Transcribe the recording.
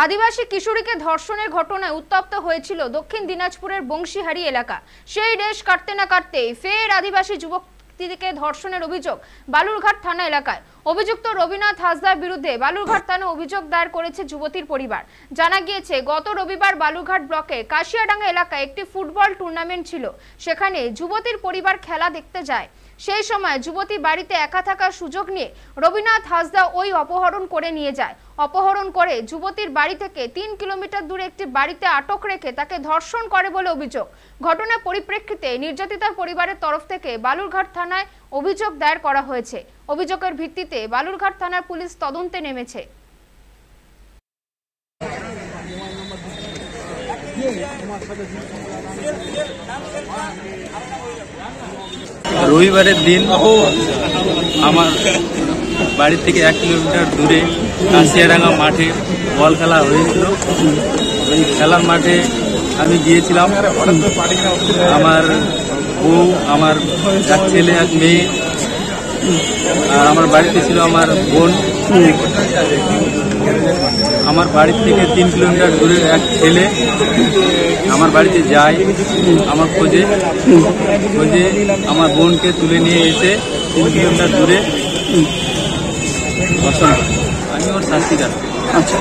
আদিবাসী কিশোরীকে ধর্ষণের ঘটনায় উত্তপ্ত হয়েছিল দক্ষিণ দিনাজপুরের বংশীহারি এলাকা। সেই রেশ কাটতে না কাটতে ফের আদিবাসী যুবকটিকে ধর্ষণের অভিযোগ বালুরঘাট থানা এলাকায়। অভিযুক্ত রবীন্দ্রনাথ হাসদার বিরুদ্ধে বালুরঘাট থানায় অভিযোগ দায়ের করেছে যুবতীর পরিবার। জানা গিয়েছে, গত রবিবার বালুরঘাট ব্লকের কাশিয়াডাঙ্গা এলাকায় একটি ফুটবল টুর্নামেন্ট ছিল। সেখানে যুবতীর পরিবার খেলা দেখতে যায়। সেই সময় যুবতী বাড়িতে একা থাকার সুযোগ নিয়ে রবীন্দ্রনাথ হাসদা ওই অপহরণ করে নিয়ে যায়। অপহরণ করে যুবতীর বাড়ি থেকে 3 কিলোমিটার দূরে একটি বাড়িতে আটক রেখে তাকে ধর্ষণ করে বলে অভিযোগ। ঘটনার পরিপ্রেক্ষিতে নির্যাতিতার পরিবারের তরফ থেকে বালুরঘাট থানায় অভিযোগ দায়ের করা হয়েছে। অভিযোগের ভিত্তিতে বালুরঘাট থানার পুলিশ তদন্তে নেমেছে। রবিবারের দিন আমার বাড়ি থেকে 1 কিলোমিটার দূরে কাশিয়াডাঙ্গা মাঠে বল খেলা হয়েছিল। ওই খেলার মাঠে আমি গিয়েছিলাম। আমার বউ, আমার এক ছেলে এক মেয়ে, আর আমার বাড়িতে ছিল আমার বোন। আমার বাড়ি থেকে 3 কিলোমিটার দূরে এক ছেলে আমার বাড়িতে যায়। আমার খোঁজে আমার বোনকে তুলে নিয়ে এসে 3 কিলোমিটার দূরে ধর্ষণ করে। আমি ওর শাস্তি চাচ্ছি। আচ্ছা।